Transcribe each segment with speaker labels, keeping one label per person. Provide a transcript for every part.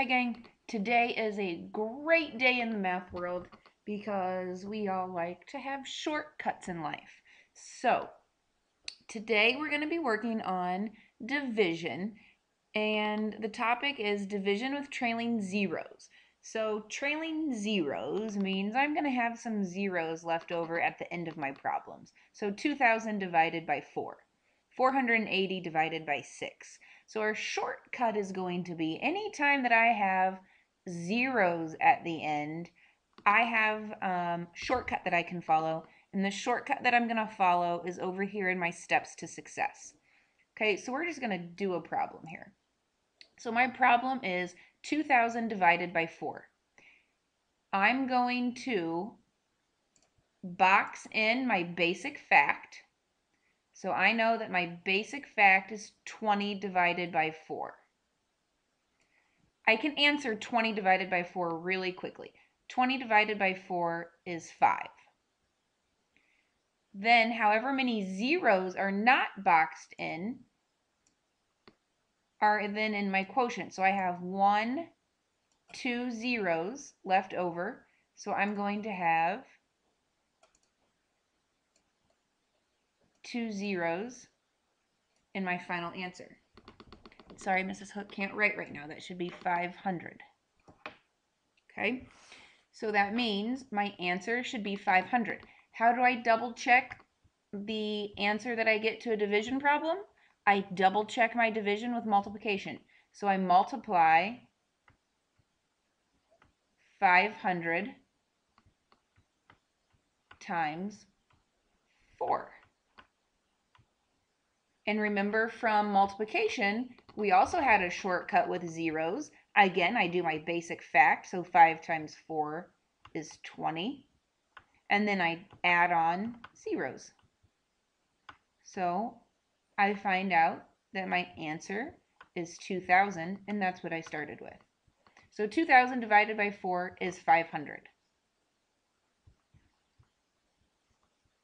Speaker 1: Hi gang, today is a great day in the math world because we all like to have shortcuts in life. So today we're going to be working on division, and the topic is division with trailing zeros. So trailing zeros means I'm going to have some zeros left over at the end of my problems. So 2,000 divided by 4. 480 divided by 6. So our shortcut is going to be anytime that I have zeros at the end, I have a shortcut that I can follow. And the shortcut that I'm going to follow is over here in my steps to success. Okay, so we're just going to do a problem here. So my problem is 2,000 divided by 4. I'm going to box in my basic fact. So I know that my basic fact is 20 divided by 4. I can answer 20 divided by 4 really quickly. 20 divided by 4 is 5. Then, however many zeros are not boxed in are then in my quotient. So I have 1, 2 zeros left over. So I'm going to have 2 zeros in my final answer. Sorry, Mrs. Hook can't write right now. That should be 500. Okay, so that means my answer should be 500. How do I double check the answer that I get to a division problem? I double check my division with multiplication. So I multiply 500 times 4. And remember from multiplication, we also had a shortcut with zeros. Again, I do my basic fact, so 5 times 4 is 20. And then I add on zeros. So I find out that my answer is 2,000, and that's what I started with. So 2,000 divided by 4 is 500.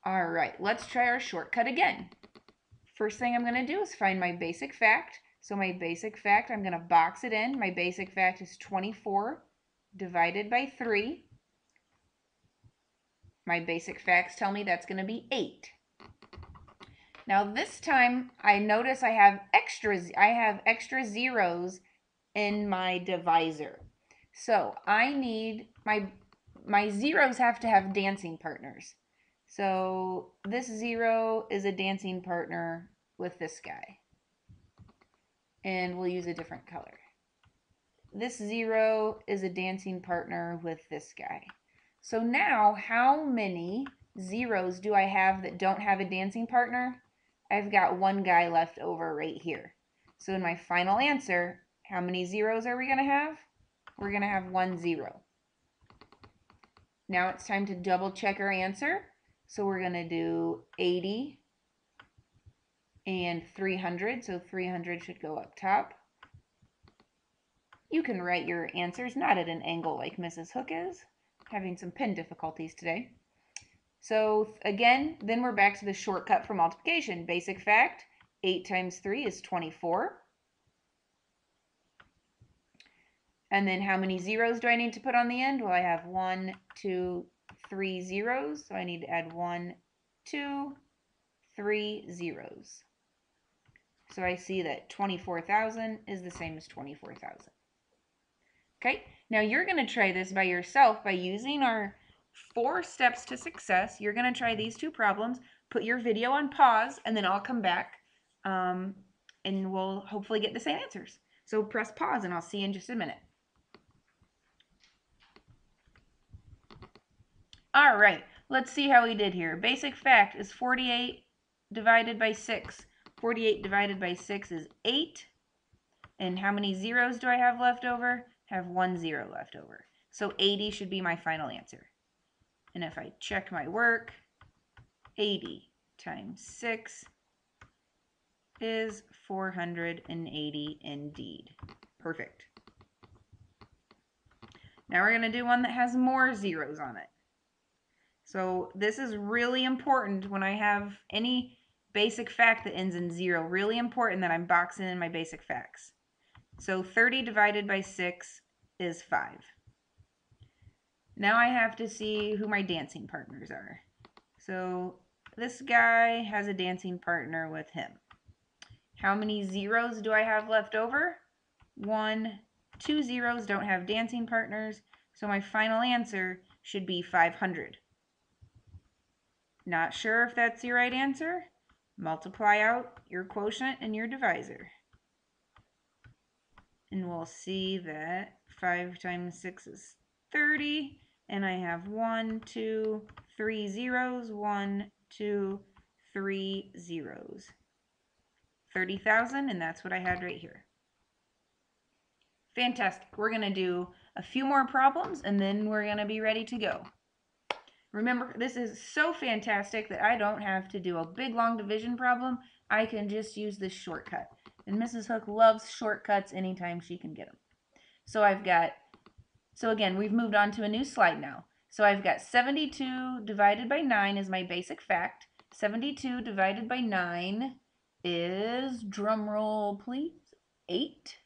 Speaker 1: All right, let's try our shortcut again. First thing I'm going to do is find my basic fact. So my basic fact, I'm going to box it in. My basic fact is 24 divided by 3. My basic facts tell me that's going to be 8. Now this time I notice I have extra zeros in my divisor. So I need my zeros have to have dancing partners. So this 0 is a dancing partner with this guy. And we'll use a different color. This 0 is a dancing partner with this guy. So now, how many zeros do I have that don't have a dancing partner? I've got one guy left over right here. So in my final answer, how many zeros are we going to have? We're going to have 1 0. Now it's time to double check our answer. So we're going to do 80 and 300. So 300 should go up top. You can write your answers not at an angle like Mrs. Hook is. Having some pen difficulties today. So again, then we're back to the shortcut for multiplication. Basic fact, 8 times 3 is 24. And then how many zeros do I need to put on the end? Well, I have 1, 2, 3 zeros. So I need to add 1, 2, 3 zeros. So I see that 24,000 is the same as 24,000. Okay, now you're going to try this by yourself by using our 4 steps to success. You're going to try these 2 problems, put your video on pause, and then I'll come back and we'll hopefully get the same answers. So press pause and I'll see you in just a minute. All right, let's see how we did here. Basic fact is 48 divided by 6. 48 divided by 6 is 8. And how many zeros do I have left over? I have 1 0 left over. So 80 should be my final answer. And if I check my work, 80 times 6 is 480 indeed. Perfect. Now we're going to do one that has more zeros on it. So this is really important when I have any basic fact that ends in 0. Really important that I'm boxing in my basic facts. So 30 divided by 6 is 5. Now I have to see who my dancing partners are. So this guy has a dancing partner with him. How many zeros do I have left over? 1, 2 zeros don't have dancing partners, so my final answer should be 500. Not sure if that's your right answer? Multiply out your quotient and your divisor. And we'll see that 5 times 6 is 30. And I have 1, 2, 3 zeros. 1, 2, 3 zeros. 30,000, and that's what I had right here. Fantastic. We're going to do a few more problems, and then we're going to be ready to go. Remember, this is so fantastic that I don't have to do a big, long division problem. I can just use this shortcut. And Mrs. Hook loves shortcuts anytime she can get them. So again, we've moved on to a new slide now. So I've got 72 divided by 9 is my basic fact. 72 divided by 9 is, drum roll please, 8.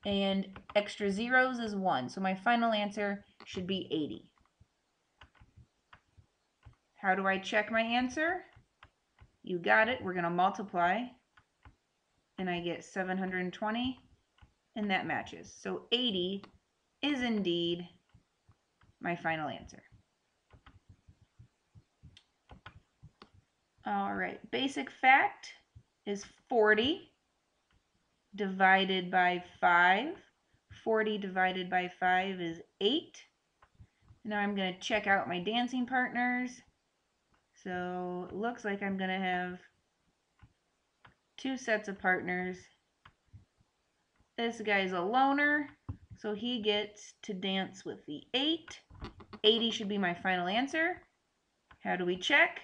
Speaker 1: And extra zeros is 1. So my final answer should be 80. How do I check my answer? You got it. We're going to multiply. And I get 720. And that matches. So 80 is indeed my final answer. All right. Basic fact is 40 divided by 5. 40 divided by 5 is 8. Now I'm going to check out my dancing partners. So it looks like I'm going to have 2 sets of partners. This guy's a loner, so he gets to dance with the 8. 80 should be my final answer. How do we check?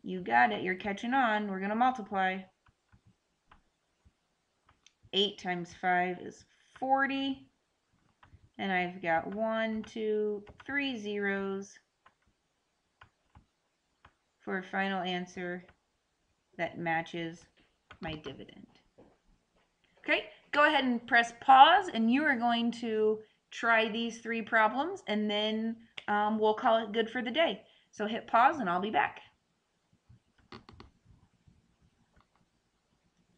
Speaker 1: You got it. You're catching on. We're going to multiply. 8 times 5 is 40. And I've got 1, 2, 3 zeros for a final answer that matches my dividend. Okay, go ahead and press pause, and you are going to try these 3 problems, and then we'll call it good for the day. So hit pause, and I'll be back.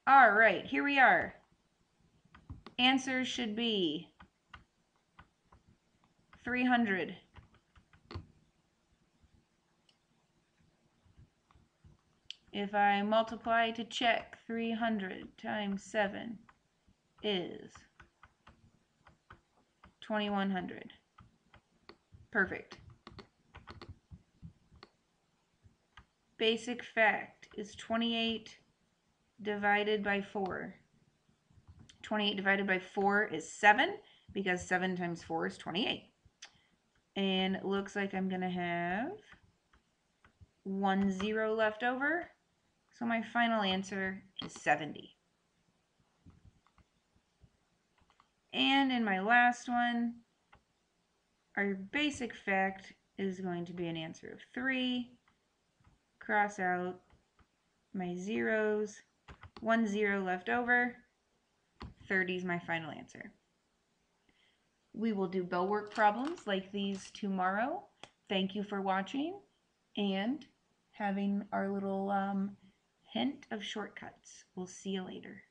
Speaker 1: All right, here we are. Answer should be 300. If I multiply to check, 300 times 7 is 2100. Perfect. Basic fact is 28 divided by 4. 28 divided by 4 is 7, because 7 times 4 is 28. And it looks like I'm going to have 1 0 left over. So my final answer is 70. And in my last one, our basic fact is going to be an answer of 3. Cross out my zeros. 1 0 left over. 30 is my final answer. We will do bell work problems like these tomorrow. Thank you for watching and having our little hint of shortcuts. We'll see you later.